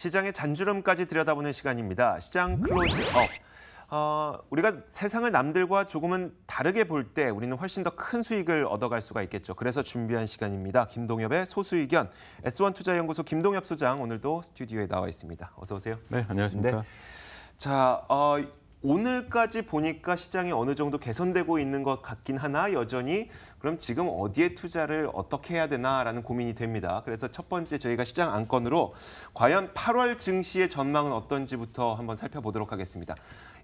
시장의 잔주름까지 들여다보는 시간입니다. 시장 클로즈업. 우리가 세상을 남들과 조금은 다르게 볼 때 우리는 훨씬 더 큰 수익을 얻어갈 수가 있겠죠. 그래서 준비한 시간입니다. 김동엽의 소수의견. S1투자연구소 김동엽 소장 오늘도 스튜디오에 나와 있습니다. 어서 오세요. 네, 안녕하십니까. 네. 자, 오늘까지 보니까 시장이 어느 정도 개선되고 있는 것 같긴 하나 여전히 그럼 지금 어디에 투자를 어떻게 해야 되나라는 고민이 됩니다. 그래서 첫 번째 저희가 시장 안건으로 과연 8월 증시의 전망은 어떤지부터 한번 살펴보도록 하겠습니다.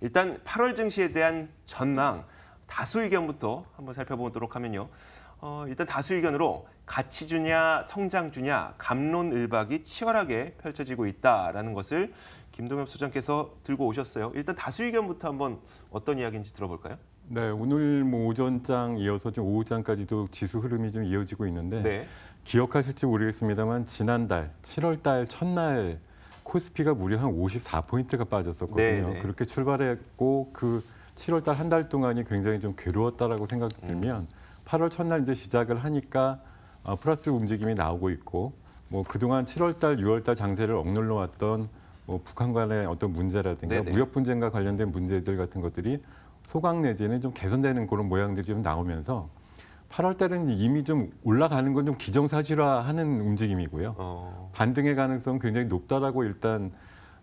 일단 8월 증시에 대한 전망, 다수 의견부터 한번 살펴보도록 하면요. 일단 다수 의견으로 가치주냐 성장주냐 갑론을박이 치열하게 펼쳐지고 있다라는 것을 김동엽 소장께서 들고 오셨어요. 일단 다수 의견부터 한번 어떤 이야기인지 들어볼까요? 네, 오늘 오전장 이어서 좀 오후장까지도 지수 흐름이 좀 이어지고 있는데 네. 기억하실지 모르겠습니다만 지난달 7월 달 첫날 코스피가 무려 한 54포인트가 빠졌었거든요. 네. 그렇게 출발했고 그 7월 달 한 달 동안이 굉장히 좀 괴로웠다라고 생각이 들면 8월 첫날 이제 시작을 하니까 플러스 움직임이 나오고 있고 그동안 7월 달, 6월 달 장세를 억눌러 왔던 북한 간의 어떤 문제라든가 네네. 무역 분쟁과 관련된 문제들 같은 것들이 소강 내지는 좀 개선되는 그런 모양들이 좀 나오면서 8월 달은 이미 좀 올라가는 건 좀 기정사실화하는 움직임이고요. 반등의 가능성은 굉장히 높다라고 일단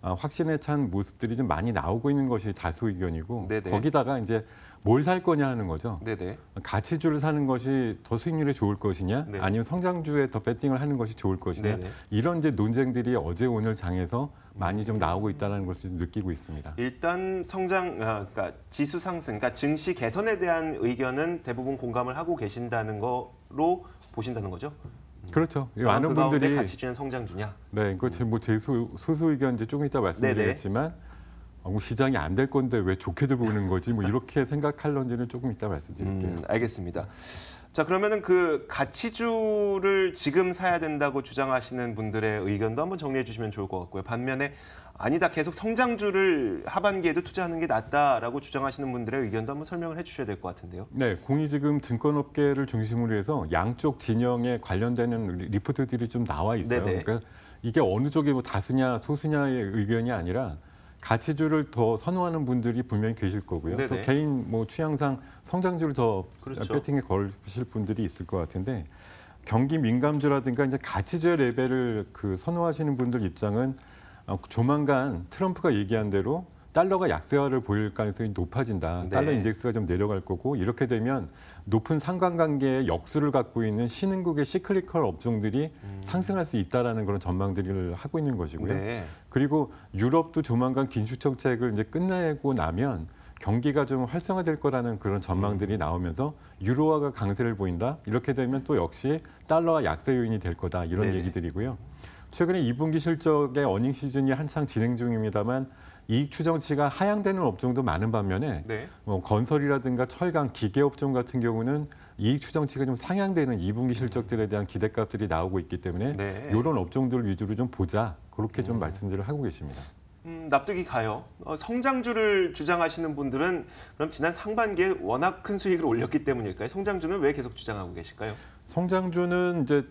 확신에 찬 모습들이 좀 많이 나오고 있는 것이 다수 의견이고 네네. 거기다가 이제 뭘 살 거냐 하는 거죠. 네네. 가치주를 사는 것이 더 수익률이 좋을 것이냐, 네. 아니면 성장주에 더 배팅을 하는 것이 좋을 것이냐, 네네. 이런 이제 논쟁들이 어제 오늘 장에서 많이 좀 나오고 있다는 것을 느끼고 있습니다. 일단 그러니까 지수 상승, 그러니까 증시 개선에 대한 의견은 대부분 공감을 하고 계신다는 거로 보신다는 거죠? 그렇죠. 많은 많은 분들이 가치주냐 성장주냐? 네, 이거 제 소수 의견 이제 조금 이따 말씀드리겠지만 시장이 안 될 건데 왜 좋게들 보는 거지? 이렇게 생각할런지는 조금 이따 말씀드릴게요. 알겠습니다. 자, 그러면은 그 가치주를 지금 사야 된다고 주장하시는 분들의 의견도 한번 정리해 주시면 좋을 것 같고요. 반면에 아니다, 계속 성장주를 하반기에도 투자하는 게 낫다라고 주장하시는 분들의 의견도 한번 설명을 해 주셔야 될 것 같은데요. 네, 공이 지금 증권업계를 중심으로 해서 양쪽 진영에 관련되는 리포트들이 좀 나와 있어요. 네네. 그러니까 이게 어느 쪽이 다수냐 소수냐의 의견이 아니라 가치주를 더 선호하는 분들이 분명히 계실 거고요. 네네. 또 개인 취향상 성장주를 더 그렇죠. 배팅에 걸으실 분들이 있을 것 같은데 경기 민감주라든가 이제 가치주의 레벨을 선호하시는 분들 입장은 조만간 트럼프가 얘기한 대로 달러가 약세화를 보일 가능성이 높아진다. 네. 달러 인덱스가 좀 내려갈 거고 이렇게 되면 높은 상관관계의 역수를 갖고 있는 신흥국의 시클리컬 업종들이 상승할 수 있다라는 그런 전망들을 하고 있는 것이고요. 네. 그리고 유럽도 조만간 긴축 정책을 이제 끝내고 나면 경기가 좀 활성화될 거라는 그런 전망들이 나오면서 유로화가 강세를 보인다. 이렇게 되면 또 역시 달러와 약세 요인이 될 거다. 이런 네네. 얘기들이고요. 최근에 2분기 실적의 어닝 시즌이 한창 진행 중입니다만 이익 추정치가 하향되는 업종도 많은 반면에 네. 건설이라든가 철강, 기계업종 같은 경우는 이익 추정치가 좀 상향되는 2분기 실적들에 대한 기대값들이 나오고 있기 때문에 네. 이런 업종들 위주로 좀 보자. 그렇게 좀 말씀들을 하고 계십니다. 납득이 가요. 성장주를 주장하시는 분들은 그럼 지난 상반기에 워낙 큰 수익을 올렸기 때문일까요? 성장주는 왜 계속 주장하고 계실까요? 성장주는 이제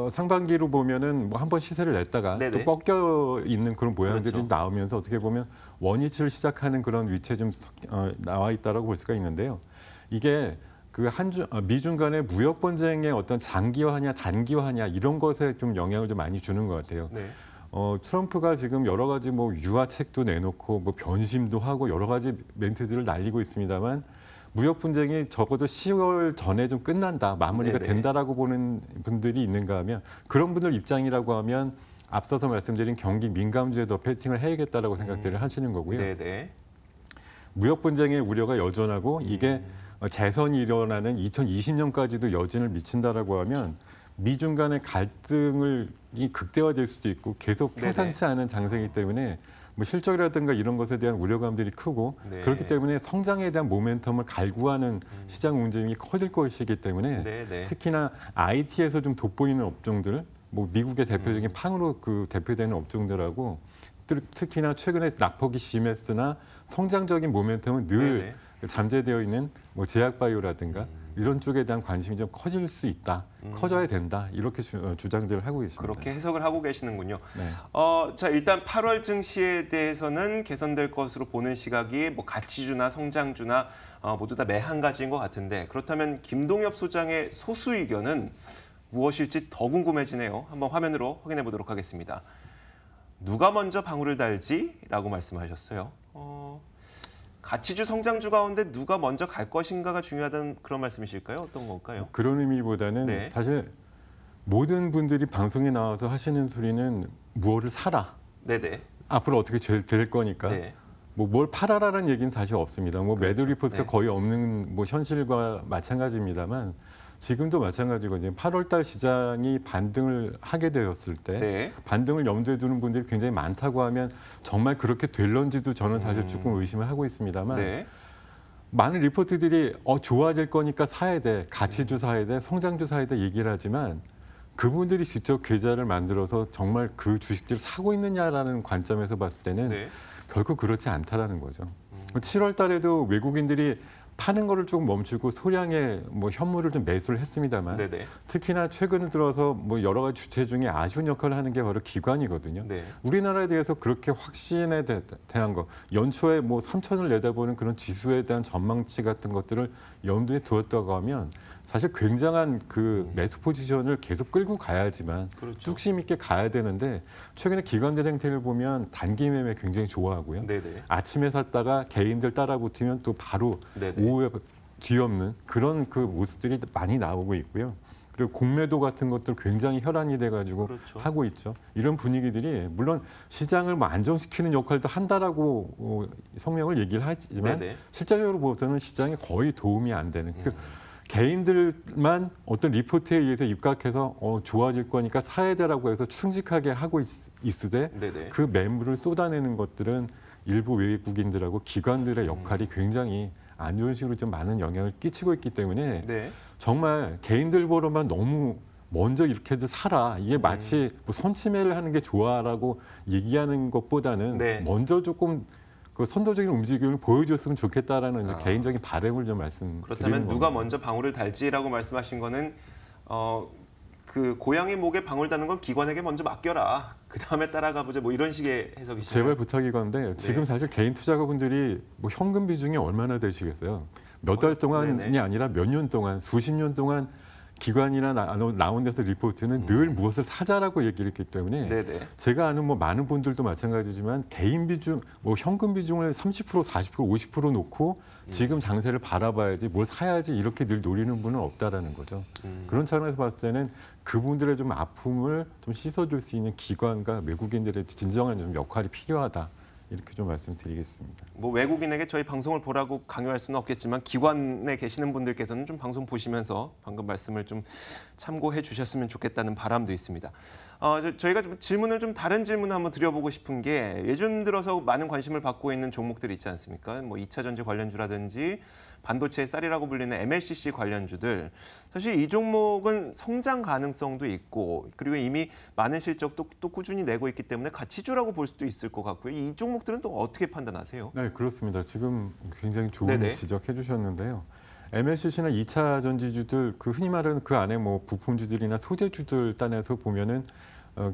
상반기로 보면은 한 번 시세를 냈다가 네네. 또 꺾여 있는 그런 모양들이 그렇죠. 나오면서 어떻게 보면 원위치를 시작하는 그런 위치에 좀 나와 있다라고 볼 수가 있는데요. 이게 미중 간의 무역 분쟁의 어떤 장기화냐 단기화냐 이런 것에 좀 영향을 좀 많이 주는 것 같아요. 네. 트럼프가 지금 여러 가지 유화책도 내놓고 변심도 하고 여러 가지 멘트들을 날리고 있습니다만 무역 분쟁이 적어도 10월 전에 좀 끝난다, 마무리가 네네. 된다라고 보는 분들이 있는가 하면 그런 분들 입장이라고 하면 앞서서 말씀드린 경기 민감주에 더 배팅을 해야겠다라고 생각들을 하시는 거고요. 네네. 무역 분쟁의 우려가 여전하고 이게 재선이 일어나는 2020년까지도 여진을 미친다라고 하면 미중 간의 갈등이 극대화될 수도 있고 계속 평탄치 않은 장세이기 때문에 실적이라든가 이런 것에 대한 우려감들이 크고 네. 그렇기 때문에 성장에 대한 모멘텀을 갈구하는 시장 움직임이 커질 것이기 때문에 네네. 특히나 IT에서 좀 돋보이는 업종들, 미국의 대표적인 팡으로 대표되는 업종들하고 특히나 최근에 낙폭이 심했으나 성장적인 모멘텀은 늘 네네. 잠재되어 있는 제약바이오라든가 이런 쪽에 대한 관심이 좀 커질 수 있다, 커져야 된다 이렇게 주장들을 하고 계십니다. 그렇게 해석을 하고 계시는군요. 네. 자 일단 8월 증시에 대해서는 개선될 것으로 보는 시각이 뭐 가치주나 성장주나 모두 다 매한 가지인 것 같은데 그렇다면 김동엽 소장의 소수 의견은 무엇일지 더 궁금해지네요. 한번 화면으로 확인해 보도록 하겠습니다. 누가 먼저 방울을 달지라고 말씀하셨어요. 가치주, 성장주 가운데 누가 먼저 갈 것인가가 중요하다는 그런 말씀이실까요? 어떤 걸까요? 그런 의미보다는 네. 사실 모든 분들이 방송에 나와서 하시는 소리는 무엇을 사라. 네네. 앞으로 어떻게 될 거니까. 네. 뭐 뭘 팔아라는 얘기는 사실 없습니다. 뭐 매도 리포트가 네. 거의 없는 뭐 현실과 마찬가지입니다만 지금도 마찬가지거든요. 8월 달 시장이 반등을 하게 되었을 때 네. 반등을 염두에 두는 분들이 굉장히 많다고 하면 정말 그렇게 될런지도 저는 사실 조금 의심을 하고 있습니다만 네. 많은 리포트들이 좋아질 거니까 사야 돼, 가치주 사야 돼, 성장주 사야 돼 얘기를 하지만 그분들이 직접 계좌를 만들어서 정말 그 주식들을 사고 있느냐라는 관점에서 봤을 때는 네. 결코 그렇지 않다라는 거죠. 7월 달에도 외국인들이 파는 거를 조금 멈추고 소량의 뭐 현물을 좀 매수를 했습니다만 네네. 특히나 최근 들어서 뭐 여러 가지 주체 중에 아쉬운 역할을 하는 게 바로 기관이거든요. 네. 우리나라에 대해서 그렇게 확신에 대한 거 연초에 뭐 3천을 내다보는 그런 지수에 대한 전망치 같은 것들을 염두에 두었다고 하면 사실 굉장한 그 매수 포지션을 계속 끌고 가야지만 그렇죠. 뚝심 있게 가야 되는데 최근에 기관들 행태를 보면 단기 매매 굉장히 좋아하고요. 네네. 아침에 샀다가 개인들 따라 붙으면 또 바로 네네. 오후에 뒤엎는 그런 그 모습들이 많이 나오고 있고요. 그리고 공매도 같은 것들 굉장히 혈안이 돼가지고 그렇죠. 하고 있죠. 이런 분위기들이 물론 시장을 뭐 안정시키는 역할도 한다라고 성명을 얘기를 하지만 네네. 실제적으로 보서는 시장에 거의 도움이 안 되는 개인들만 어떤 리포트에 의해서 입각해서 좋아질 거니까 사야 되라고 해서 충직하게 하고 있으되 네네. 그 매물을 쏟아내는 것들은 일부 외국인들하고 기관들의 역할이 굉장히 안 좋은 식으로 좀 많은 영향을 끼치고 있기 때문에 네. 정말 개인들 보러만 너무 먼저 이렇게도 사라. 이게 마치 뭐 선침해를 하는 게 좋아라고 얘기하는 것보다는 네. 먼저 조금 그 선도적인 움직임을 보여줬으면 좋겠다라는 이제 개인적인 바람을 좀 말씀드리는 그렇다면 누가 겁니다. 먼저 방울을 달지라고 말씀하신 거는 그 고양이 목에 방울 다는 건 기관에게 먼저 맡겨라. 그 다음에 따라가 보자. 뭐 이런 식의 해석이시나요? 제발 부탁이건데 지금 사실 개인 투자가분들이 뭐 현금 비중이 얼마나 되시겠어요? 몇 달 동안이 네네. 아니라 몇 년 동안 수십 년 동안 기관이나 나온 데서 리포트는 늘 무엇을 사자라고 얘기를 했기 때문에 네네. 제가 아는 뭐 많은 분들도 마찬가지지만 개인 비중, 뭐 현금 비중을 30%, 40%, 50% 놓고 지금 장세를 바라봐야지 뭘 사야지 이렇게 늘 노리는 분은 없다라는 거죠. 그런 차원에서 봤을 때는 그분들의 좀 아픔을 좀 씻어줄 수 있는 기관과 외국인들의 진정한 좀 역할이 필요하다. 이렇게 좀 말씀드리겠습니다. 뭐 외국인에게 저희 방송을 보라고 강요할 수는 없겠지만 기관에 계시는 분들께서는 좀 방송 보시면서 방금 말씀을 좀 참고해 주셨으면 좋겠다는 바람도 있습니다. 저희가 좀 질문을 좀 다른 질문을 한번 드려보고 싶은 게 요즘 들어서 많은 관심을 받고 있는 종목들 있지 않습니까? 뭐 2차 전지 관련주라든지 반도체의 쌀이라고 불리는 MLCC 관련주들. 사실 이 종목은 성장 가능성도 있고 그리고 이미 많은 실적도 또 꾸준히 내고 있기 때문에 가치주라고 볼 수도 있을 것 같고요. 이 종목들은 또 어떻게 판단하세요? 네, 그렇습니다. 지금 굉장히 좋은 네네. 지적해 주셨는데요. MLCC나 2차 전지주들 그 흔히 말하는 그 안에 뭐 부품주들이나 소재주들 단에서 보면은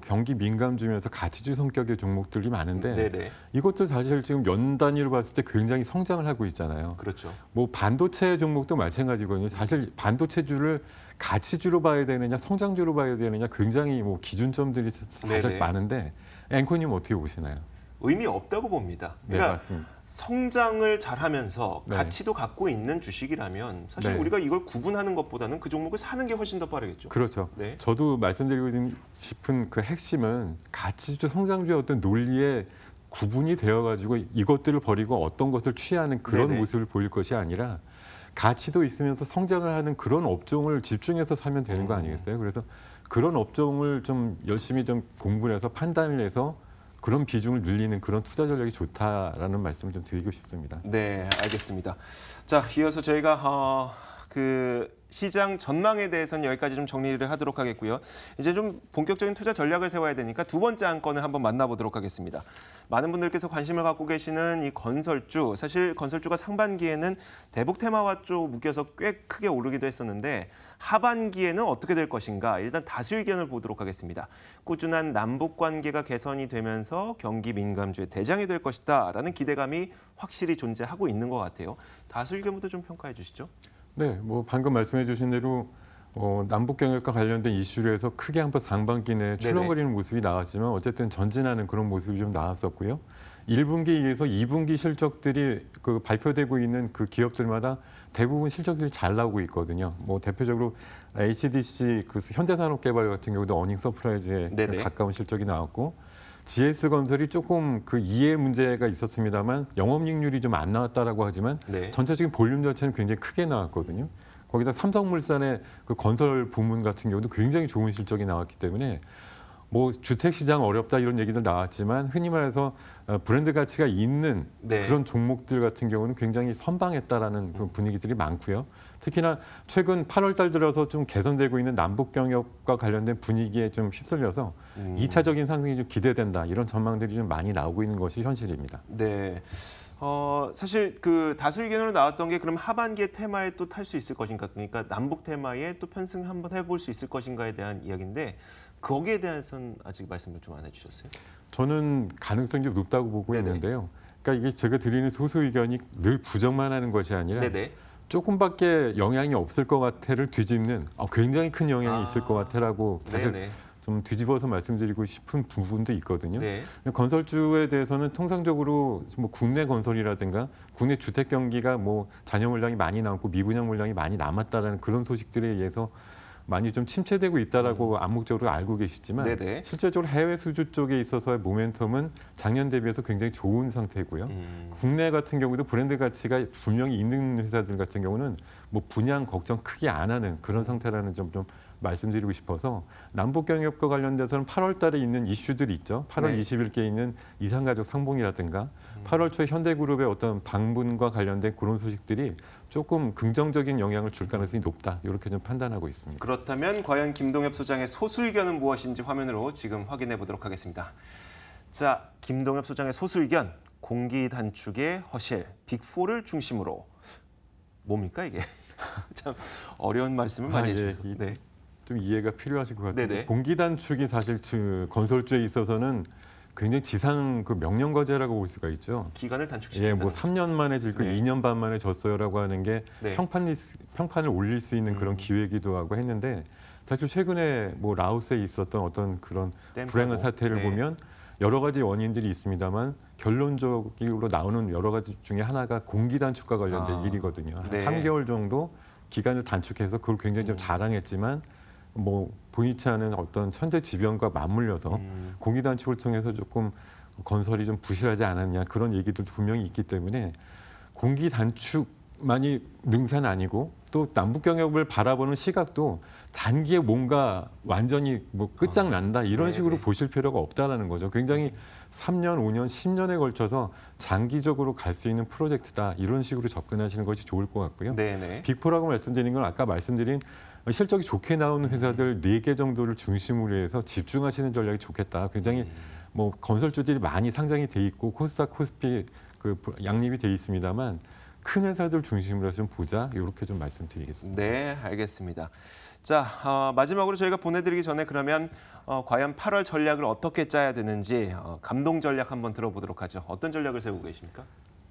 경기 민감주면서 가치주 성격의 종목들이 많은데 네네. 이것도 사실 지금 연 단위로 봤을 때 굉장히 성장을 하고 있잖아요. 그렇죠. 뭐 반도체 종목도 마찬가지거든요. 사실 반도체주를 가치주로 봐야 되느냐 성장주로 봐야 되느냐 굉장히 뭐 기준점들이 사실 네네. 많은데 앵커님 어떻게 보시나요? 의미 없다고 봅니다. 네, 그러니까 맞습니다. 성장을 잘하면서 네. 가치도 갖고 있는 주식이라면 사실 네. 우리가 이걸 구분하는 것보다는 그 종목을 사는 게 훨씬 더 빠르겠죠. 그렇죠. 네. 저도 말씀드리고 싶은 그 핵심은 가치주 성장주의 어떤 논리에 구분이 되어가지고 이것들을 버리고 어떤 것을 취하는 그런 네네. 모습을 보일 것이 아니라 가치도 있으면서 성장을 하는 그런 업종을 집중해서 사면 되는 거 아니겠어요? 그래서 그런 업종을 좀 열심히 좀 공부를 해서 판단을 해서 그런 비중을 늘리는 그런 투자 전략이 좋다라는 말씀을 좀 드리고 싶습니다. 네, 알겠습니다. 자, 이어서 저희가 그 시장 전망에 대해서는 여기까지 좀 정리를 하도록 하겠고요. 이제 좀 본격적인 투자 전략을 세워야 되니까 두 번째 안건을 한번 만나보도록 하겠습니다. 많은 분들께서 관심을 갖고 계시는 이 건설주, 사실 건설주가 상반기에는 대북 테마와 좀 묶여서 꽤 크게 오르기도 했었는데 하반기에는 어떻게 될 것인가 일단 다수 의견을 보도록 하겠습니다. 꾸준한 남북 관계가 개선이 되면서 경기 민감주의 대장이 될 것이다라는 기대감이 확실히 존재하고 있는 것 같아요. 다수 의견부터 좀 평가해 주시죠. 네, 뭐 방금 말씀해 주신 대로 남북 경협과 관련된 이슈로 해서 크게 한번 상반기 내에 출렁거리는 모습이 나왔지만 어쨌든 전진하는 그런 모습이 좀 나왔었고요. 1분기에 의해서 2분기 실적들이 그 발표되고 있는 그 기업들마다 대부분 실적들이 잘 나오고 있거든요. 뭐 대표적으로 HDC 그 현대산업개발 같은 경우도 어닝 서프라이즈에 가까운 실적이 나왔고 GS건설이 조금 그 이해 문제가 있었습니다만 영업이익률이 좀 안 나왔다라고 하지만 전체적인 볼륨 자체는 굉장히 크게 나왔거든요. 거기다 삼성물산의 그 건설 부문 같은 경우도 굉장히 좋은 실적이 나왔기 때문에 뭐 주택 시장 어렵다 이런 얘기들 나왔지만 흔히 말해서 브랜드 가치가 있는 그런 종목들 같은 경우는 굉장히 선방했다라는 그 분위기들이 많고요. 특히나 최근 8월 달 들어서 좀 개선되고 있는 남북 경협과 관련된 분위기에 좀 휩쓸려서 2차적인 상승이 좀 기대된다 이런 전망들이 좀 많이 나오고 있는 것이 현실입니다. 네. 사실 그 다수 의견으로 나왔던 게 그럼 하반기의 테마에 또 탈 수 있을 것인가, 그러니까 남북 테마에 또 편승 한번 해볼 수 있을 것인가에 대한 이야기인데 거기에 대해서는 아직 말씀을 좀 안 해주셨어요? 저는 가능성이 좀 높다고 보고 있는데요. 그러니까 이게 제가 드리는 소수 의견이 늘 부정만 하는 것이 아니라 조금밖에 영향이 없을 것 같아를 뒤집는 굉장히 큰 영향이 있을 것 같아라고 사실 좀 뒤집어서 말씀드리고 싶은 부분도 있거든요. 건설주에 대해서는 통상적으로 뭐 국내 건설이라든가 국내 주택 경기가 뭐 잔여 물량이 많이 남고 미분양 물량이 많이 남았다라는 그런 소식들에 의해서 많이 좀 침체되고 있다라고 암묵적으로 알고 계시지만 실제적으로 해외 수주 쪽에 있어서의 모멘텀은 작년 대비해서 굉장히 좋은 상태고요. 국내 같은 경우도 브랜드 가치가 분명히 있는 회사들 같은 경우는 뭐 분양 걱정 크게 안 하는 그런 상태라는 점 좀 말씀드리고 싶어서 남북 경협과 관련돼서는 8월 달에 있는 이슈들이 있죠. 8월 20일께 있는 이산가족 상봉이라든가 8월 초에 현대그룹의 어떤 방문과 관련된 그런 소식들이 조금 긍정적인 영향을 줄 가능성이 높다. 이렇게 좀 판단하고 있습니다. 그렇다면 과연 김동엽 소장의 소수 의견은 무엇인지 화면으로 지금 확인해 보도록 하겠습니다. 자, 김동엽 소장의 소수 의견, 공기 단축의 허실, 빅4를 중심으로. 뭡니까 이게? 참 어려운 말씀을 많이 해주시네요. 좀 이해가 필요하실 것 같아요. 공기 단축이 사실 건설주에 있어서는 굉장히 지상 그 명령 과제라고 볼 수가 있죠. 기간을 단축시킨다. 뭐 3년 만에 질거 2년 반 만에 졌어요라고 하는 게 평판을 올릴 수 있는 그런 기회이기도 하고 했는데 사실 최근에 뭐 라오스에 있었던 어떤 그런 불행한 사태를 보면 여러 가지 원인들이 있습니다만 결론적으로 나오는 여러 가지 중에 하나가 공기 단축과 관련된 일이거든요. 한 3개월 정도 기간을 단축해서 그걸 굉장히 좀 자랑했지만 뭐 보이지 않은 어떤 천재 지변과 맞물려서 공기 단축을 통해서 조금 건설이 좀 부실하지 않았냐 그런 얘기들도 분명히 있기 때문에 공기 단축만이 능사는 아니고 또 남북 경협을 바라보는 시각도 단기에 뭔가 완전히 뭐 끝장난다 이런 식으로 보실 필요가 없다라는 거죠. 굉장히 3년, 5년, 10년에 걸쳐서 장기적으로 갈 수 있는 프로젝트다 이런 식으로 접근하시는 것이 좋을 것 같고요. 빅4라고 말씀드린 건 아까 말씀드린 실적이 좋게 나오는 회사들 4개 정도를 중심으로 해서 집중하시는 전략이 좋겠다. 굉장히 뭐 건설주들이 많이 상장이 돼 있고 코스닥, 코스피 그 양립이 돼 있습니다만 큰 회사들 중심으로 좀 보자. 이렇게 좀 말씀드리겠습니다. 네, 알겠습니다. 자, 마지막으로 저희가 보내드리기 전에 그러면 과연 8월 전략을 어떻게 짜야 되는지 감동 전략 한번 들어보도록 하죠. 어떤 전략을 세우고 계십니까?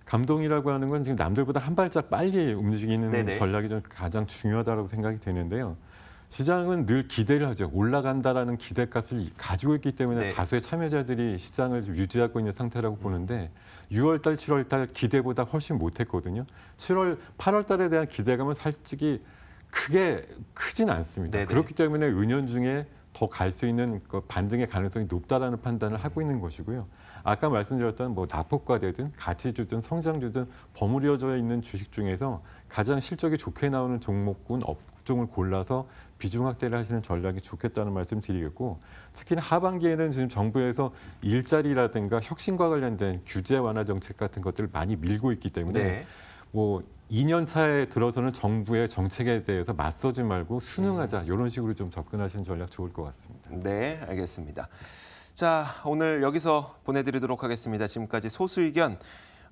감동이라고 하는 건 지금 남들보다 한 발짝 빨리 움직이는 전략이 좀 가장 중요하다고 생각이 되는데요. 시장은 늘 기대를 하죠. 올라간다라는 기대값을 가지고 있기 때문에 다수의 참여자들이 시장을 유지하고 있는 상태라고 보는데 6월 달, 7월 달 기대보다 훨씬 못했거든요. 8월 달에 대한 기대감은 솔직히 크진 않습니다. 그렇기 때문에 은연중에 더 갈 수 있는 그 반등의 가능성이 높다라는 판단을 하고 있는 것이고요. 아까 말씀드렸던 뭐 낙폭과대든 가치주든 성장주든 버무려져 있는 주식 중에서 가장 실적이 좋게 나오는 종목군 업종을 골라서 비중 확대를 하시는 전략이 좋겠다는 말씀 드리겠고 특히 하반기에는 지금 정부에서 일자리라든가 혁신과 관련된 규제 완화 정책 같은 것들을 많이 밀고 있기 때문에 뭐 2년 차에 들어서는 정부의 정책에 대해서 맞서지 말고 순응하자 이런 식으로 좀 접근하시는 전략 좋을 것 같습니다. 네, 알겠습니다. 자, 오늘 여기서 보내드리도록 하겠습니다. 지금까지 소수의견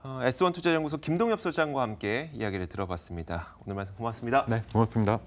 S1투자연구소 김동엽 소장과 함께 이야기를 들어봤습니다. 오늘 말씀 고맙습니다. 네, 고맙습니다.